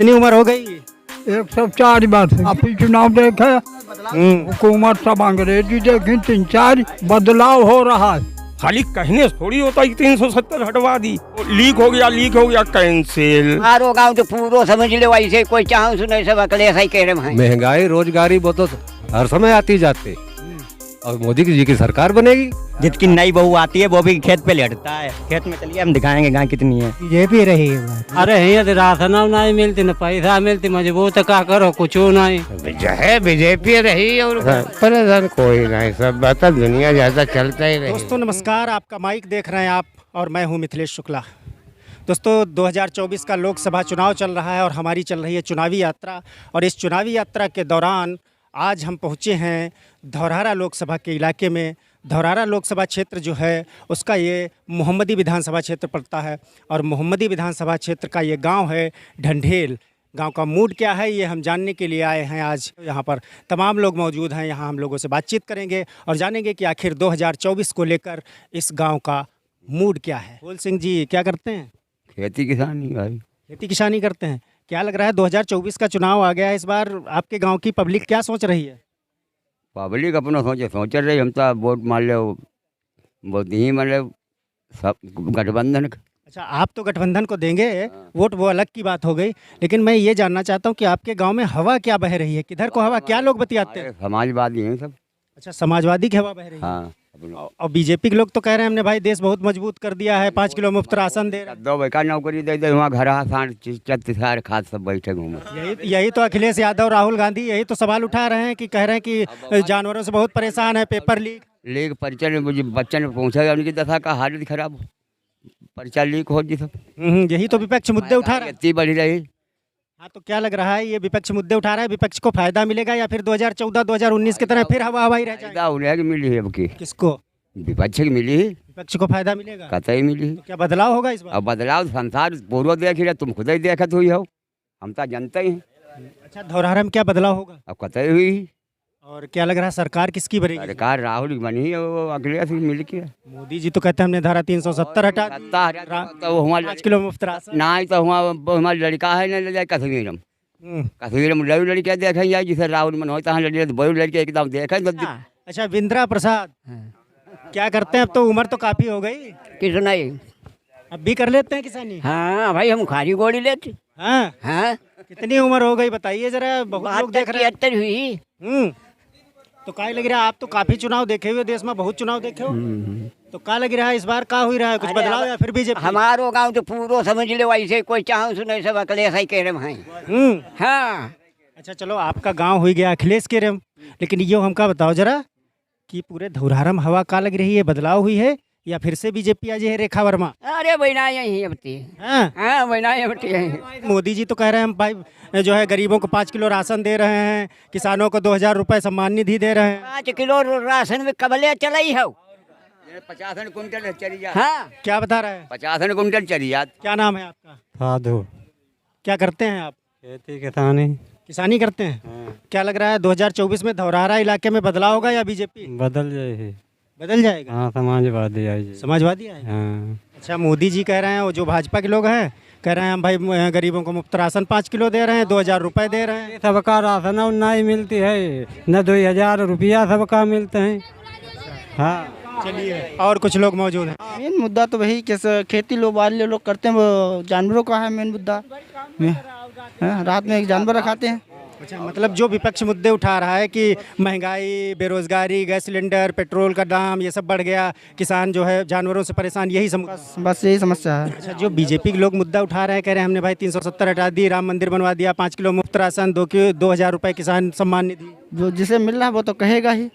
कितनी उम्र हो गई? 104 बात है। आप ही चुनाव देखे, हुकूमत सब अंग्रेजी देखी, 3-4 बदलाव हो रहा है। खाली कहने से थोड़ी होता है 370 हटवा दी, लीक हो गया कैंसिल। मारो गाँव तो पूरा समझ ले, वैसे कोई चाह सुने सब अकले ऐसा ही कह रहे हैं। महंगाई रोजगारी वो तो हर समय आती जाती, और मोदी जी की सरकार बनेगी। जिसकी नई बहू आती है वो भी खेत पे लेटता है। खेत में चलिए हम दिखाएंगे गाय कितनी है। बीजेपी रही है। अरे ये राशन नहीं मिलती, न पैसा मिलती, मजबूत का करो कुछ नहीं। बीजेपी रही और परेशान कोई नहीं, सब बात दुनिया ज्यादा चलता ही रही। दोस्तों नमस्कार, आपका माइक देख रहे हैं आप और मैं हूं मिथिलेश शुक्ला। दोस्तों 2024 का लोकसभा चुनाव चल रहा है और हमारी चल रही है चुनावी यात्रा। और इस चुनावी यात्रा के दौरान आज हम पहुंचे हैं धौरहरा लोकसभा के इलाके में। धौरहरा लोकसभा क्षेत्र जो है उसका ये मोहम्मदी विधानसभा क्षेत्र पड़ता है और मोहम्मदी विधानसभा क्षेत्र का ये गांव है ढंढेल। गांव का मूड क्या है ये हम जानने के लिए आए हैं। आज यहाँ पर तमाम लोग मौजूद हैं, यहाँ हम लोगों से बातचीत करेंगे और जानेंगे कि आखिर 2024 को लेकर इस गांव का मूड क्या है। बोल सिंह जी क्या करते हैं? खेती किसानी भाई, खेती किसानी करते हैं। क्या लग रहा है 2024 का चुनाव आ गया है, इस बार आपके गांव की पब्लिक क्या सोच रही है? पब्लिक अपना सोच रही, हम तो वोट मान लो बहुत ही मतलब सब गठबंधन। अच्छा, आप तो गठबंधन को देंगे वोट, वो अलग की बात हो गई। लेकिन मैं ये जानना चाहता हूँ कि आपके गांव में हवा क्या बह रही है, किधर को हवा, क्या लोग बतियाते हैं? समाजवादी हैं सब। अच्छा, समाजवादी की हवा बह रही है। हाँ, और बीजेपी के लोग तो कह रहे हैं हमने भाई देश बहुत मजबूत कर दिया है, 5 किलो मुफ्त राशन दे रहे हैं। 2 बेकार नौकरी दे दे, वहाँ घर सार खाद सब बैठे घूमे। यही तो अखिलेश यादव, राहुल गांधी यही तो सवाल उठा रहे हैं कि कह रहे हैं कि जानवरों से बहुत परेशान है, पेपर लीक परिचय में मुझे बच्चन में पहुँचा, उनकी दशा का हालत खराब, परिचय लीक हो जी सब। यही तो विपक्ष मुद्दे उठा रहा है। इतनी बढ़ी रही। हाँ, तो क्या लग रहा है ये विपक्ष मुद्दे उठा रहा है, विपक्ष को फायदा मिलेगा या फिर 2014-2019 की तरह फिर हवा हवाई रह जाएगा? उन्हें मिली है अब की, किसको? विपक्ष की मिली है, विपक्ष को फायदा मिलेगा, कतई मिली। तो क्या बदलाव होगा इस बार? अब बदलाव संसार पूर्व देख रहे, तुम खुद ही देखत हुई हो, हम तो जानते ही हैं। अच्छा, धौरहरा में क्या बदलाव होगा? अब कतई हुई। और क्या लग रहा है सरकार किसकी बनेगी? सरकार राहुल की बनी है, वो अखिलेश की मिल के। मोदी जी तो कहते हैं हमने धारा 370 हटा दी, तो 5 किलो मुफ्त राशन। ना ही तो हमारा लड़का है, न ले जाए कश्मीर में। कश्मीर में लड़ी लड़कियाँ देखें जाए, जिसे राहुल मन होता है लड़ी, बड़ी लड़की एकदम देखें। अच्छा, बिंद्रा प्रसाद क्या करते हैं? अब तो उम्र तो काफी हो गई, कितना ही अब भी कर लेते हैं किसानी? हाँ भाई, हम खारी गोली लेते। हाँ हाँ, कितनी उम्र हो गई बताइए जरा, बहुत लोग देख रहे हैं। 72 हुई। तो क्या लग रहा है, आप तो काफी चुनाव देखे हुए, देश में बहुत चुनाव देखे हो, तो क्या लग रहा है इस बार क्या हुई रहा है, कुछ बदलाव या फिर बीजेपी? हमारो गांव तो पूरा समझ ले, वैसे कोई चाह सुने सब अकले ऐसा ही कह रहे हैं। हाँ, अच्छा चलो, आपका गांव हो गया अखिलेश के रेम, लेकिन ये हमका बताओ जरा कि पूरे धौरहरा में हवा का लग रही है, बदलाव हुई है या फिर से बीजेपी आज है रेखा वर्मा? अरे बहना यही बती। हाँ बहना ये बती है। मोदी जी तो कह रहे हैं हम भाई जो है गरीबों को 5 किलो राशन दे रहे हैं, किसानों को 2000 रुपए सम्मान निधि दे रहे हैं। 5 किलो राशन में कबले चलाई है। 50 कुंटल चली जात। हाँ, क्या बता रहे हैं? 50 कुंटल चली जात। क्या नाम है आपका? साधु। क्या करते हैं आप? खेती किसानी। किसानी करते हैं। क्या लग रहा है 2024 में धौरहरा इलाके में बदलाव होगा या बीजेपी? बदल जाए, बदल जाएगा। हाँ, समाजवादी आई। समाजवादी आए। हाँ। अच्छा, मोदी जी कह रहे हैं, वो जो भाजपा के लोग हैं कह रहे हैं हम भाई गरीबों को मुफ्त राशन 5 किलो दे रहे हैं, 2000 रुपए दे रहे हैं। सबका राशन और नहीं मिलती है, न 2000 रुपया सबका मिलते हैं। हाँ, चलिए और कुछ लोग मौजूद हैं। मेन मुद्दा तो वही कैसे खेती वाले लोग करते हैं, वो जानवरों का है मेन मुद्दा। रात में एक जानवर रखाते हैं। अच्छा, मतलब जो विपक्ष मुद्दे उठा रहा है कि महंगाई, बेरोजगारी, गैस सिलेंडर, पेट्रोल का दाम ये सब बढ़ गया, किसान जो है जानवरों से परेशान, यही बस यही समस्या है। अच्छा, जो बीजेपी के लोग मुद्दा उठा रहे हैं, कह रहे हैं हमने भाई 370 हटा दी, राम मंदिर बनवा दिया, 5 किलो मुफ्त राशन, 2000 रुपए किसान सम्मान निधि। जो जिसे मिल रहा है वो तो कहेगा ही,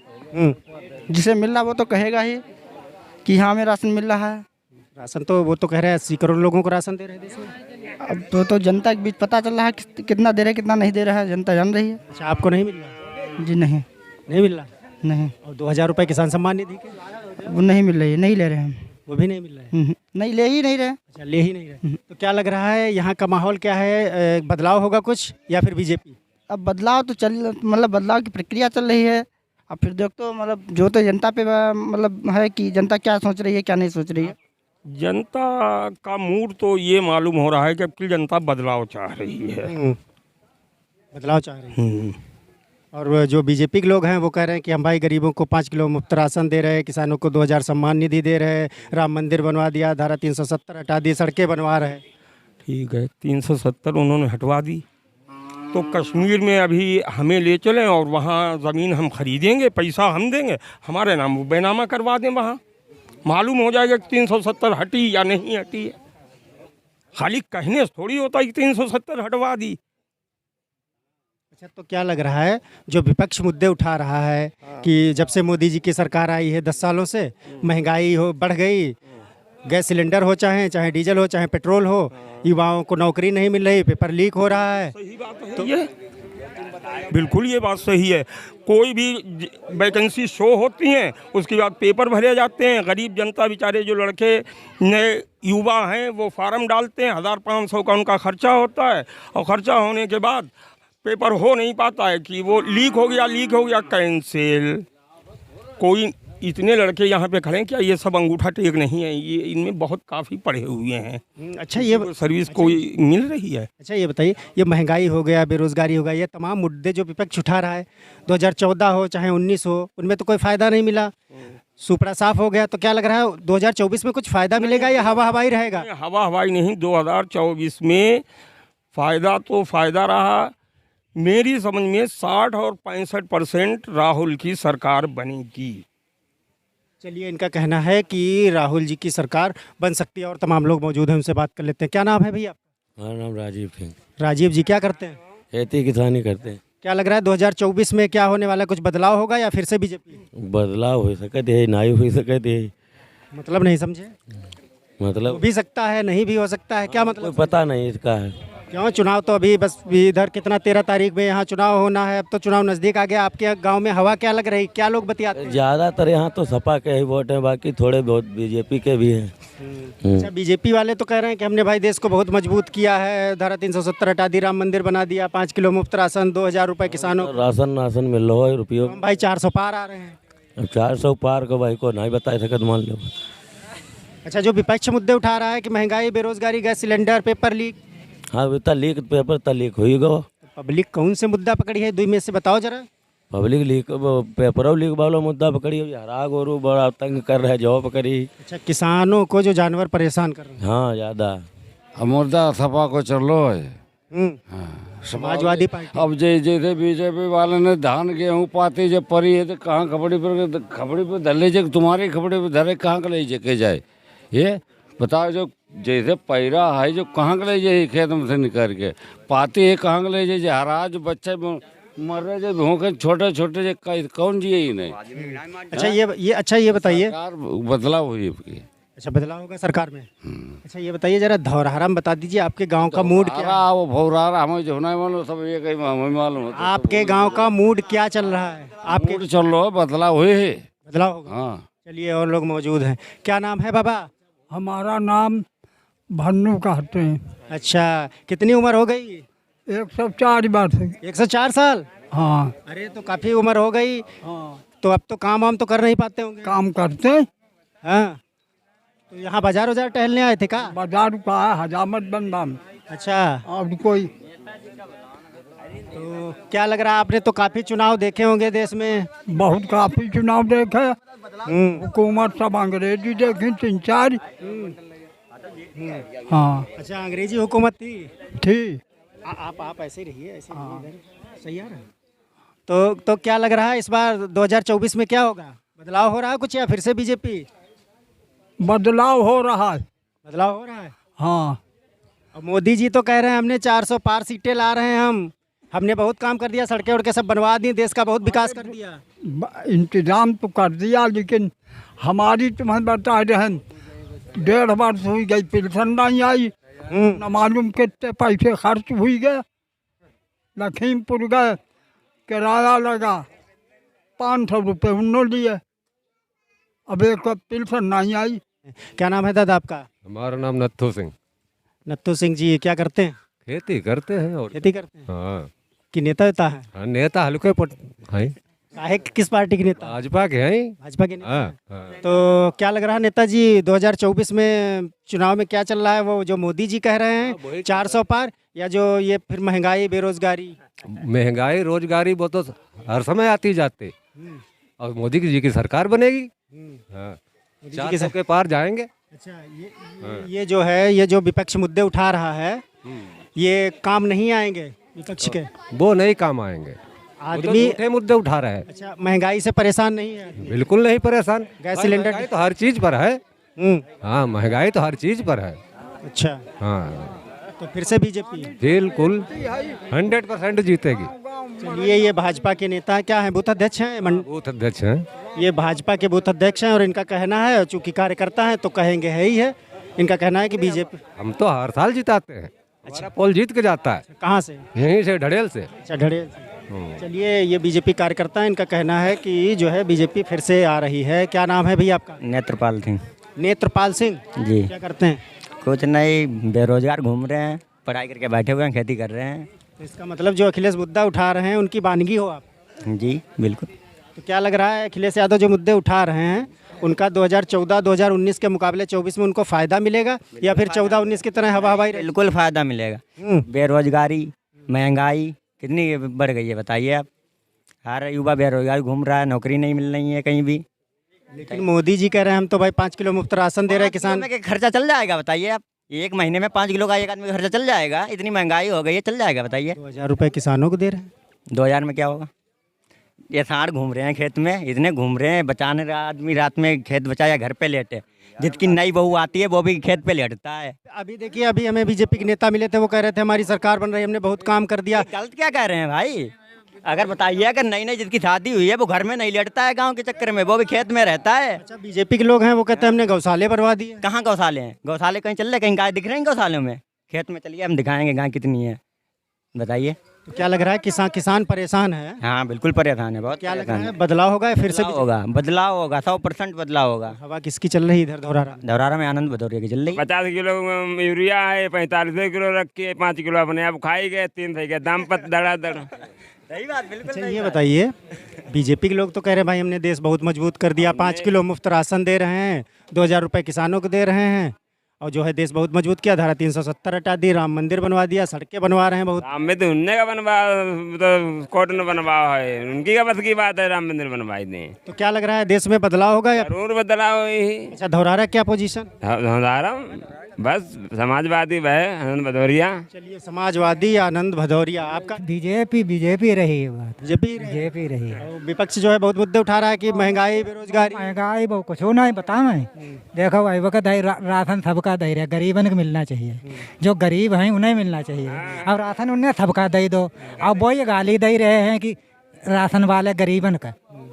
जिसे मिल रहा है वो तो कहेगा ही कि हाँ हमें राशन मिल रहा है। राशन तो वो तो कह रहे हैं 80 करोड़ लोगों को राशन दे रहे हैं देश में। अब तो जनता के बीच पता चल रहा है कितना दे रहे कितना नहीं दे रहा है, जनता जान रही है। अच्छा, आपको नहीं मिल रहा? जी नहीं, नहीं मिल रहा। नहीं। और 2000 रुपए किसान सम्मान निधि के वो नहीं मिल रही है, नहीं ले रहे हैं। वो भी नहीं मिल रहा है? नहीं, ले ही नहीं रहे। अच्छा, ले ही नहीं रहे। तो क्या लग रहा है यहाँ का माहौल क्या है, बदलाव होगा कुछ या फिर बीजेपी? अब बदलाव तो मतलब बदलाव की प्रक्रिया चल रही है। अब फिर देख तो मतलब जो तो जनता पे मतलब है कि जनता क्या सोच रही है क्या नहीं सोच रही है। जनता का मूड तो ये मालूम हो रहा है कि अब की जनता बदलाव चाह रही है। बदलाव चाह रहे हैं। और वो जो बीजेपी के लोग हैं वो कह रहे हैं कि हम भाई गरीबों को 5 किलो मुफ्त राशन दे रहे हैं, किसानों को 2000 सम्मान निधि दे रहे हैं, राम मंदिर बनवा दिया, धारा 370 हटा दी, सड़कें बनवा रहे हैं। ठीक है, 370 उन्होंने हटवा दी, तो कश्मीर में अभी हमें ले चलें और वहाँ ज़मीन हम खरीदेंगे, पैसा हम देंगे, हमारे नाम बेनामा करवा दें, वहाँ मालूम हो जाएगा कि 370 हटी या नहीं हटी है। खाली कहने से थोड़ी होता है कि 370 हटवा दी। अच्छा, तो क्या लग रहा है जो विपक्ष मुद्दे उठा रहा है कि जब से मोदी जी की सरकार आई है 10 सालों से महंगाई हो बढ़ गई, गैस सिलेंडर हो चाहे डीजल हो चाहे पेट्रोल हो, युवाओं को नौकरी नहीं मिल रही, पेपर लीक हो रहा है। सही बात है, तो ये बिल्कुल ये बात सही है। कोई भी वैकेंसी शो होती हैं, उसके बाद पेपर भरे जाते हैं, गरीब जनता बेचारे जो लड़के नए युवा हैं वो फार्म डालते हैं, 1500 का उनका खर्चा होता है, और खर्चा होने के बाद पेपर हो नहीं पाता है कि वो लीक हो गया कैंसिल। कोई इतने लड़के यहाँ पे खड़े हैं, क्या ये सब अंगूठा टेक नहीं है? ये इनमें बहुत काफ़ी पढ़े हुए हैं। अच्छा, ये सर्विस कोई मिल रही है? अच्छा ये बताइए, ये महंगाई हो गया, बेरोजगारी हो गया, ये तमाम मुद्दे जो विपक्ष उठा रहा है, 2014 हो चाहे 19 हो, उनमें तो कोई फ़ायदा नहीं मिला, सुपड़ा साफ हो गया। तो क्या लग रहा है 2024 में कुछ फ़ायदा मिलेगा या हवा हवाई रहेगा? हवा हवाई नहीं, 2024 में फ़ायदा तो फ़ायदा रहा। मेरी समझ में 60 और 65% राहुल की सरकार बनेगी। चलिए, इनका कहना है कि राहुल जी की सरकार बन सकती है और तमाम लोग मौजूद हैं, उनसे बात कर लेते हैं। क्या नाम है भैया? हमारा नाम राजीव सिंह। राजीव जी, क्या करते हैं? खेती किसानी करते हैं। क्या लग रहा है 2024 में क्या होने वाला है? कुछ बदलाव होगा या फिर से बीजेपी? बदलाव हो सकते है, नहीं हो सकते है। मतलब नहीं समझे? मतलब हो भी सकता है, नहीं भी हो सकता है, क्या मतलब? कोई पता नहीं इसका है। क्यों? चुनाव तो अभी बस इधर कितना 13 तारीख में यहाँ चुनाव होना है, अब तो चुनाव नज़दीक आ गया। आपके गांव में हवा क्या लग रही, क्या लोग बतियाते हैं? ज़्यादातर यहाँ तो सपा के ही वोट हैं, बाकी थोड़े बहुत बीजेपी के भी हैं। अच्छा, बीजेपी वाले तो कह रहे हैं कि हमने भाई देश को बहुत मजबूत किया है, धारा 370 हटा दी, राम मंदिर बना दिया, 5 किलो मुफ्त राशन, 2000 रुपये किसानों को। राशन मिल रहा है रुपयों। हम भाई 400 पार आ रहे हैं। अब 400 पार को भाई को नहीं बता सकते, मान लो। अच्छा, जो विपक्ष मुद्दे उठा रहा है कि महंगाई, बेरोजगारी, गैस सिलेंडर, पेपर लीक। हाँ, इतना लीक पेपर तो लीक हुई गो। पब्लिक कौन से मुद्दा पकड़ी है, 2 में से बताओ जरा। पब्लिक लीक पेपरों लीक वाला मुद्दा पकड़ी, हरा गोरू बड़ा तंग कर रहे जो पकड़ी। अच्छा, किसानों को जो जानवर परेशान कर रहे हैं। हाँ, ज़्यादा। अब मुद्दा सपा को चल लो है। हाँ, समाजवादी पार्टी। अब जैसे बीजेपी वाले ने धान गेहूँ पाती जब परी है तो कहाँ खपड़ी पर धले जे, तुम्हारी खपड़ी पर धरे कहाँ के ले के जाए? ये बताओ, जो जैसे पैरा है जो कहाँ के ले जाए खेत में से निकल के, पाती है कहाँ के ले जाए? हरा जो बच्चे मर रहे जो भूखे छोटे छोटे कौन जिए ही नहीं। अच्छा ये बताइए, बदलाव हुई आपकी? अच्छा, बदलाव होगा सरकार में। अच्छा ये बताइए जरा, धौरहरा में बता दीजिए आपके गांव का मूड क्या है? वो भौरारा हमें जो नहीं मालूम, सब ये कहीं हमें मालूम। आपके गांव का मूड क्या चल रहा है? आपके मूड चल रहा है, बदलाव हुए है। बदलाव होगा। हाँ, चलिए, और लोग मौजूद हैं। क्या नाम है बाबा? हमारा नाम भन्नू कहते हैं। अच्छा, कितनी उम्र हो गई? 104 वर्ष। 104 साल? हाँ। अरे, तो काफ़ी उम्र हो गई। हाँ, तो अब तो काम वाम तो कर नहीं पाते होंगे? काम करते हैं। हाँ, तो यहाँ बाजार वजार टहलने आए थे का? बाजार का है हजामत बंदा में। अच्छा, और कोई तो क्या लग रहा है, आपने तो काफ़ी चुनाव देखे होंगे देश में? बहुत काफी चुनाव देखे। हुकूमत सब अंग्रेजी देखी 3-4। हाँ। अच्छा, अंग्रेजी हुकूमत थी। आप ऐसे ही रहिए, ऐसे रहिए इधर। सही आ रहा है। तो क्या लग रहा है इस बार 2024 में क्या होगा? बदलाव हो रहा है कुछ या फिर से बीजेपी? बदलाव हो रहा है। बदलाव हो रहा है। हाँ। और मोदी जी तो कह रहे हैं हमने 400 पार सीटें ला रहे हैं, हमने बहुत काम कर दिया, सड़कें उड़के सब बनवा दी, देश का बहुत विकास कर दिया। इंतजाम तो कर दिया, लेकिन हमारी तुम्हें बता रहे हैं 1.5 वर्ष हुई गई, पेंशन नहीं आई, न मालूम कितने पैसे खर्च हुई गए। लखीमपुर गए, किराया लगा 500 रुपये उन्होंने लिए, अब एक पेंशन नहीं आई। क्या नाम है दादा आपका? हमारा नाम नत्थू सिंह। नत्थू सिंह जी, क्या करते हैं? खेती करते हैं। और खेती करते हैं। हाँ, कि नेता है? हाँ, नेता हल्के पर है। काहे किस पार्टी के नेता? भाजपा के हैं। भाजपा के नेता हाँ, हैं। हाँ। तो क्या लग रहा है नेताजी 2024 में चुनाव में क्या चल रहा है? वो जो मोदी जी कह रहे हैं 400 पार, या जो ये फिर महंगाई बेरोजगारी? महंगाई रोजगारी वो तो हर समय आती जाती, और मोदी जी की सरकार बनेगी। हाँ, 400 के पार जाएंगे। अच्छा, ये जो है, ये जो विपक्ष मुद्दे उठा रहा है, ये काम नहीं आएंगे विपक्ष के? वो नहीं काम आएंगे। आदमी झूठे मुद्दे उठा रहे हैं। अच्छा, महंगाई से परेशान नहीं है? बिल्कुल नहीं परेशान। गैस सिलेंडर महंगाई तो हर चीज पर है। हाँ, महंगाई तो हर चीज पर है। अच्छा, हाँ, तो फिर से बीजेपी? बिल्कुल 100% जीतेगी। चलिए, ये भाजपा के नेता क्या हैं? बूथ अध्यक्ष हैं? बूथ अध्यक्ष हैं। ये भाजपा के बूथ अध्यक्ष हैं और इनका कहना है, चूंकि कार्यकर्ता हैं तो कहेंगे है ही है, इनका कहना है कि बीजेपी। हम तो हर साल जिताते हैं। अच्छा, पोल जीत के जाता है। कहाँ से? यहीं से, ढड़ेल से। अच्छा, ढड़ेल से। चलिए, ये बीजेपी कार्यकर्ता है, इनका कहना है कि जो है बीजेपी फिर से आ रही है। क्या नाम है भैया आपका? नेत्रपाल सिंह नेत्रपाल सिंह जी। क्या करते हैं? कुछ नहीं, बेरोजगार घूम रहे हैं, पढ़ाई करके बैठे हुए हैं, खेती कर रहे हैं। तो इसका मतलब जो अखिलेश मुद्दा उठा रहे हैं उनकी बानगी हो आप? जी बिल्कुल। तो क्या लग रहा है, अखिलेश यादव जो मुद्दे उठा रहे हैं उनका 2014-2019 के मुकाबले 24 में उनको फायदा मिलेगा, या फिर 14-19 की तरह हवा हवाई? बिल्कुल फायदा मिलेगा। बेरोजगारी, महंगाई कितनी बढ़ गई है बताइए आप। हर युवा बेरोजगार घूम रहा है, नौकरी नहीं मिल रही है कहीं भी। लेकिन मोदी जी कह रहे हैं हम तो भाई 5 किलो मुफ्त राशन दे रहे हैं किसान। में खर्चा चल जाएगा बताइए आप? एक महीने में 5 किलो का एक आदमी का खर्चा चल जाएगा? इतनी महंगाई हो गई है, चल जाएगा बताइए? 2000 रुपये किसानों को दे रहे हैं। 2000 में क्या होगा? ये सांड घूम रहे हैं खेत में, इतने घूम रहे हैं, बचाने रहा आदमी रात में खेत बचाया घर पे लेटे। जिसकी नई बहू आती है वो भी खेत पे लेटता है। अभी देखिए, अभी हमें बीजेपी के नेता मिले थे, वो कह रहे थे हमारी सरकार बन रही है, हमने बहुत काम कर दिया। गलत क्या कह रहे हैं भाई? अगर बताइए, अगर नई नई जिसकी शादी हुई है वो घर में नहीं लेटता है गांव के चक्कर में, वो भी खेत में रहता है। अच्छा, बीजेपी के लोग हैं वो कहते हैं हमने गौशाले बनवा दिए। कहाँ गौशाले हैं? गौशाले कहीं चल रहे, कहीं गाय दिख रहे हैं गौशालों में? खेत में चलिए, हम दिखाएंगे गाय कितनी है, बताइए। तो क्या लग रहा है, किसान परेशान है? हाँ बिल्कुल परेशान है, बहुत। क्या लग रहा है, बदलाव होगा या फिर से होगा? बदलाव होगा, 100% बदलाव होगा। हवा किसकी चल रही है इधर धौरारा में? आनंद भदौरिया की चल रही। 50 किलो यूरिया है, 45 किलो रख के 5 किलो अपने आप खाई गए, 3 थे गए, दाम पर धड़ाधड़। सही बात, बिल्कुल। अच्छा, ये बताइए, बीजेपी के लोग तो कह रहे हैं भाई हमने देश बहुत मजबूत कर दिया, 5 किलो मुफ्त राशन दे रहे हैं, 2000 रुपये किसानों को दे रहे हैं, और जो है देश बहुत मजबूत किया, धारा 370 हटा दी, राम मंदिर बनवा दिया, सड़कें बनवा रहे हैं बहुत। राम में तो उनने का बनवा, तो कोर्ट ने बनवाया है, उनकी का बस की बात है, राम मंदिर बनवाई दें। तो क्या लग रहा है, देश में बदलाव होगा या? जरूर बदलाव ही। अच्छा, धौरारा क्या पोजीशन? धौरारा बस समाजवादी वह आनंद भदौरिया। चलिए, समाजवादी आनंद भदौरिया। आपका? बीजेपी रही है बात। बीजेपी रही है। विपक्ष जो है बहुत मुद्दे उठा रहा है कि महंगाई बेरोजगारी। वो कुछ नहीं बता मैं देखो भाई, वो राशन सबका दे रहे, गरीबन को मिलना चाहिए, जो गरीब हैं उन्हें मिलना चाहिए, और राशन उन्हें सबका दे दो। अब वो ये गाली दे रहे हैं कि राशन वाले गरीबन का,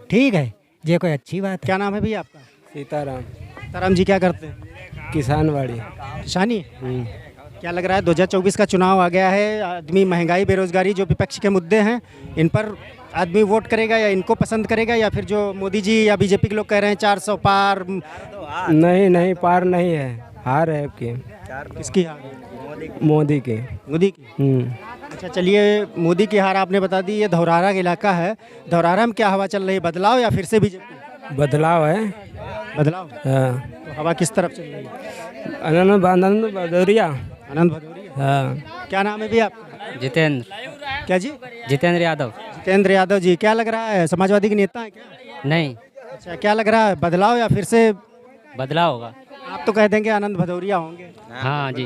ठीक है, ये कोई अच्छी बात है? क्या नाम है भैया आपका? सीताराम जी। क्या करते हैं? किसानवाड़ी शानी। क्या लग रहा है, 2024 का चुनाव आ गया है, आदमी महंगाई बेरोजगारी जो विपक्ष के मुद्दे हैं इन पर आदमी वोट करेगा, या इनको पसंद करेगा, या फिर जो मोदी जी या बीजेपी के लोग कह रहे हैं 400 पार? नहीं, पार नहीं है, हार है आपकी। किसकी हार? मोदी की। अच्छा, चलिए, मोदी की हार आपने बता दी। ये धौरारा का इलाका है, धौरारा में क्या हवा चल रही है, बदलाव या फिर से बीजेपी? बदलाव है। बदलाव? हाँ। तो हवा किस तरफ चल रही है? आनंद भदौरिया। आनंद भदौरिया। हाँ। क्या नाम है भी आपका? जितेंद्र। क्या जी? जितेंद्र यादव। जितेंद्र यादव जी। क्या लग रहा है, समाजवादी के नेता है क्या? नहीं। अच्छा, क्या लग रहा है, बदलाव या फिर से? बदलाव होगा। आप तो कह देंगे आनंद भदौरिया होंगे। हाँ जी,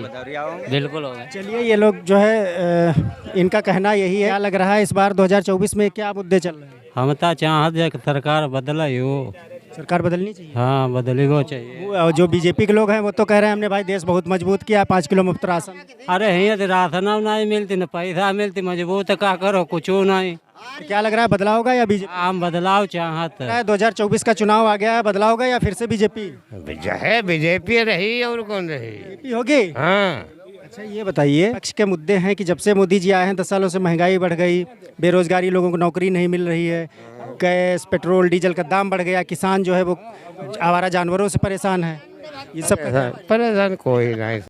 बिल्कुल होगा। चलिए, ये लोग जो है इनका कहना यही है। क्या लग रहा है, इस बार 2024 में क्या मुद्दे चल रहे हैं? हम तो चाहते सरकार बदला हो। सरकार बदलनी चाहिए। हाँ, बदलेगो चाहिए। जो बीजेपी के लोग हैं वो तो कह रहे हैं हमने भाई देश बहुत मजबूत किया, 5 किलो मुफ्त राशन। अरे यहाँ तो राशन नहीं मिलती, न पैसा मिलती, मजबूत का करो, कुछ नहीं। तो क्या लग रहा है, बदलाव होगा या बीजेपी? हम बदलाव चाहते हैं। 2024 का चुनाव आ गया है, बदलाव होगा या फिर से बीजेपी? बीजेपी रही और कौन रही? बीजेपी होगी। हाँ। अच्छा, ये बताइए, पक्ष के मुद्दे हैं कि जब से मोदी जी आए हैं 10 सालों से महंगाई बढ़ गई, बेरोजगारी, लोगों को नौकरी नहीं मिल रही है, गैस पेट्रोल डीजल का दाम बढ़ गया, किसान जो है वो आवारा जानवरों से परेशान है, ये सब परेशान कोई नहीं।